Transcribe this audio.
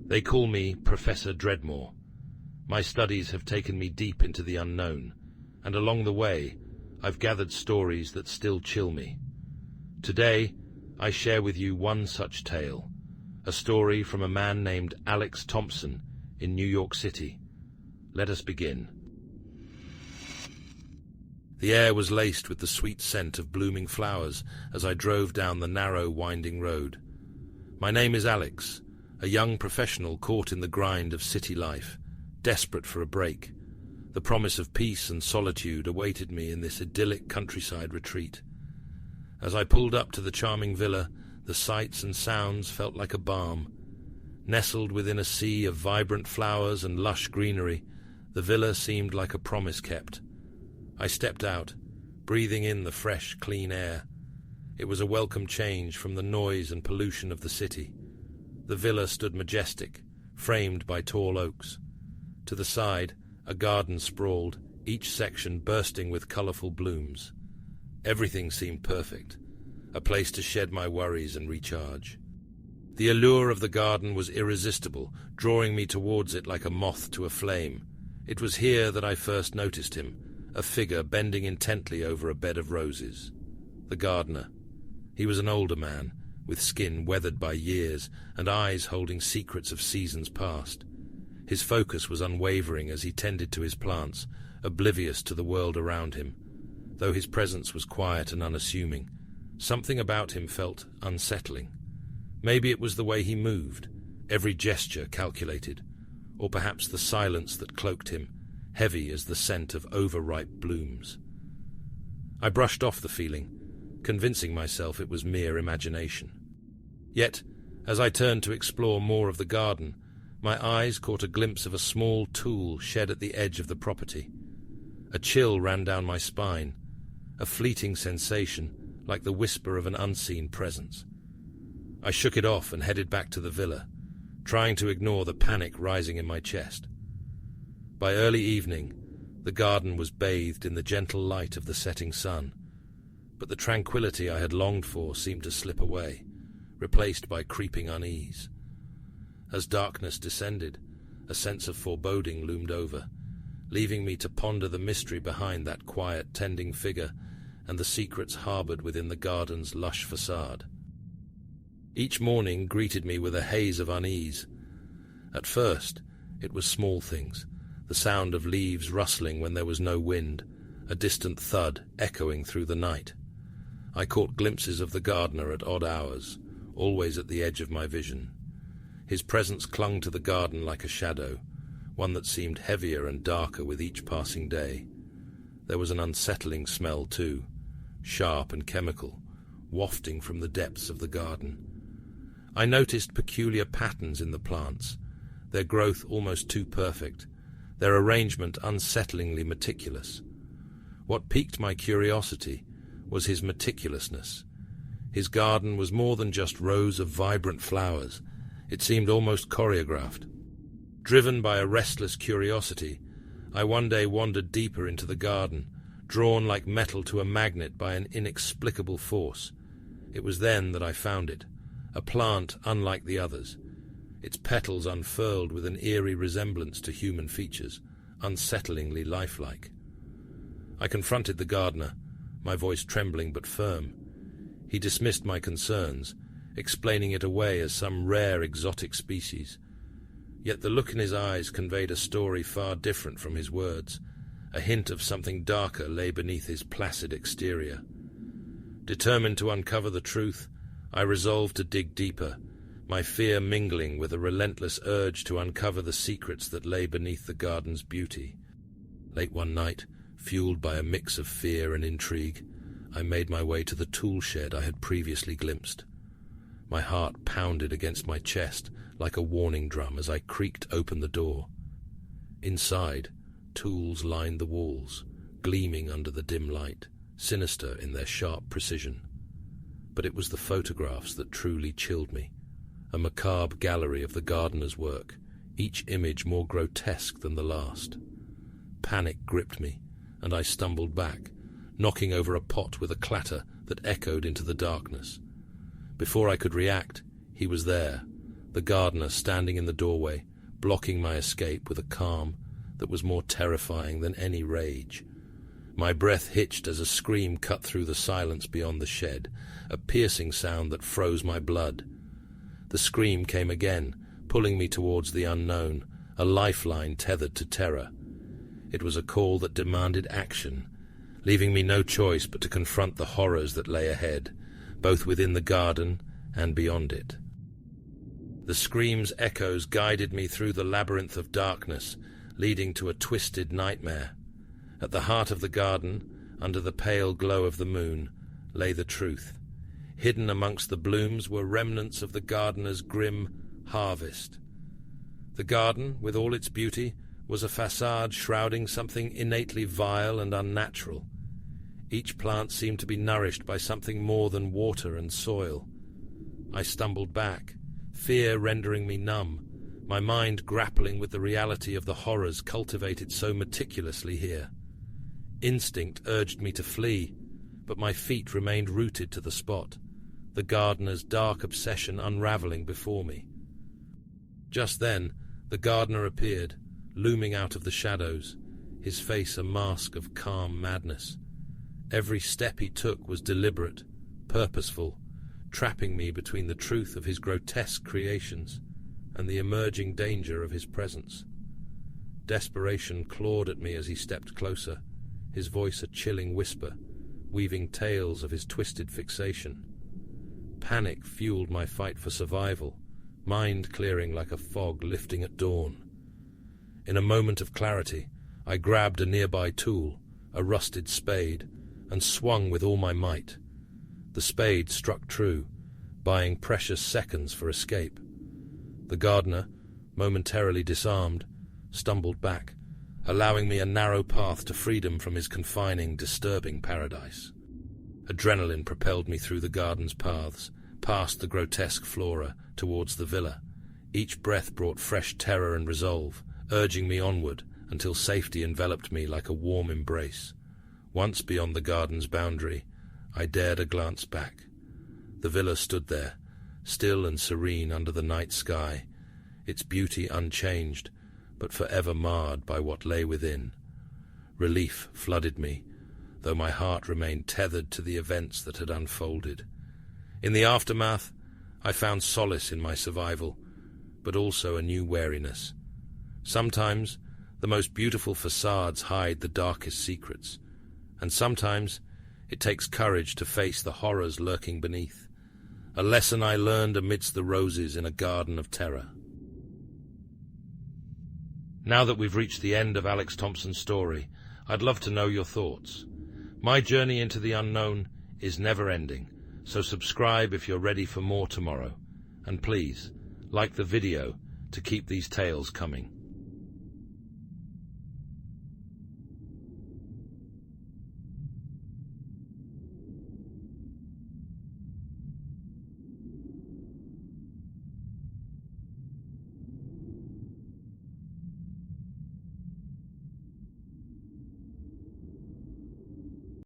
They call me Professor Dreadmore. My studies have taken me deep into the unknown, and along the way, I've gathered stories that still chill me. Today, I share with you one such tale, a story from a man named Alex Thompson in New York City. Let us begin. The air was laced with the sweet scent of blooming flowers as I drove down the narrow, winding road. My name is Alex, a young professional caught in the grind of city life, desperate for a break. The promise of peace and solitude awaited me in this idyllic countryside retreat. As I pulled up to the charming villa, the sights and sounds felt like a balm. Nestled within a sea of vibrant flowers and lush greenery, the villa seemed like a promise kept. I stepped out, breathing in the fresh, clean air. It was a welcome change from the noise and pollution of the city. The villa stood majestic, framed by tall oaks. To the side, a garden sprawled, each section bursting with colourful blooms. Everything seemed perfect, a place to shed my worries and recharge. The allure of the garden was irresistible, drawing me towards it like a moth to a flame. It was here that I first noticed him, a figure bending intently over a bed of roses. The gardener. He was an older man, with skin weathered by years and eyes holding secrets of seasons past. His focus was unwavering as he tended to his plants, oblivious to the world around him. Though his presence was quiet and unassuming, something about him felt unsettling. Maybe it was the way he moved, every gesture calculated, or perhaps the silence that cloaked him, heavy as the scent of overripe blooms. I brushed off the feeling, convincing myself it was mere imagination. Yet, as I turned to explore more of the garden, my eyes caught a glimpse of a small tool shed at the edge of the property. A chill ran down my spine, a fleeting sensation like the whisper of an unseen presence. I shook it off and headed back to the villa, trying to ignore the panic rising in my chest. By early evening, the garden was bathed in the gentle light of the setting sun, but the tranquility I had longed for seemed to slip away, replaced by creeping unease. As darkness descended, a sense of foreboding loomed over, leaving me to ponder the mystery behind that quiet, tending figure and the secrets harbored within the garden's lush facade. Each morning greeted me with a haze of unease. At first, it was small things, the sound of leaves rustling when there was no wind, a distant thud echoing through the night. I caught glimpses of the gardener at odd hours, always at the edge of my vision. His presence clung to the garden like a shadow, one that seemed heavier and darker with each passing day. There was an unsettling smell too, sharp and chemical, wafting from the depths of the garden. I noticed peculiar patterns in the plants, their growth almost too perfect, their arrangement unsettlingly meticulous. What piqued my curiosity was his meticulousness. His garden was more than just rows of vibrant flowers. It seemed almost choreographed. Driven by a restless curiosity, I one day wandered deeper into the garden, drawn like metal to a magnet by an inexplicable force. It was then that I found it, a plant unlike the others, its petals unfurled with an eerie resemblance to human features, unsettlingly lifelike. I confronted the gardener, my voice trembling but firm. He dismissed my concerns, explaining it away as some rare exotic species. Yet the look in his eyes conveyed a story far different from his words. A hint of something darker lay beneath his placid exterior. Determined to uncover the truth, I resolved to dig deeper, my fear mingling with a relentless urge to uncover the secrets that lay beneath the garden's beauty. Late one night, fueled by a mix of fear and intrigue, I made my way to the tool shed I had previously glimpsed. My heart pounded against my chest like a warning drum as I creaked open the door. Inside, tools lined the walls, gleaming under the dim light, sinister in their sharp precision. But it was the photographs that truly chilled me, a macabre gallery of the gardener's work, each image more grotesque than the last. Panic gripped me, and I stumbled back, knocking over a pot with a clatter that echoed into the darkness. Before I could react, he was there, the gardener standing in the doorway, blocking my escape with a calm that was more terrifying than any rage. My breath hitched as a scream cut through the silence beyond the shed, a piercing sound that froze my blood. The scream came again, pulling me towards the unknown, a lifeline tethered to terror. It was a call that demanded action, leaving me no choice but to confront the horrors that lay ahead, both within the garden and beyond it. The scream's echoes guided me through the labyrinth of darkness, leading to a twisted nightmare. At the heart of the garden, under the pale glow of the moon, lay the truth. Hidden amongst the blooms were remnants of the gardener's grim harvest. The garden, with all its beauty, was a facade shrouding something innately vile and unnatural. Each plant seemed to be nourished by something more than water and soil. I stumbled back, fear rendering me numb, my mind grappling with the reality of the horrors cultivated so meticulously here. Instinct urged me to flee, but my feet remained rooted to the spot, the gardener's dark obsession unraveling before me. Just then, the gardener appeared, looming out of the shadows, his face a mask of calm madness. Every step he took was deliberate, purposeful, trapping me between the truth of his grotesque creations and the emerging danger of his presence. Desperation clawed at me as he stepped closer, his voice a chilling whisper, weaving tales of his twisted fixation. Panic fueled my fight for survival, mind clearing like a fog lifting at dawn. In a moment of clarity, I grabbed a nearby tool, a rusted spade, and swung with all my might. The spade struck true, buying precious seconds for escape. The gardener, momentarily disarmed, stumbled back, allowing me a narrow path to freedom from his confining, disturbing paradise. Adrenaline propelled me through the garden's paths, past the grotesque flora, towards the villa. Each breath brought fresh terror and resolve, urging me onward until safety enveloped me like a warm embrace. Once beyond the garden's boundary, I dared a glance back. The villa stood there, still and serene under the night sky, its beauty unchanged, but forever marred by what lay within. Relief flooded me, though my heart remained tethered to the events that had unfolded. In the aftermath, I found solace in my survival, but also a new wariness. Sometimes, the most beautiful facades hide the darkest secrets, and sometimes it takes courage to face the horrors lurking beneath, a lesson I learned amidst the roses in a garden of terror. Now that we've reached the end of Alex Thompson's story, I'd love to know your thoughts. My journey into the unknown is never-ending, so subscribe if you're ready for more tomorrow. And please, like the video to keep these tales coming.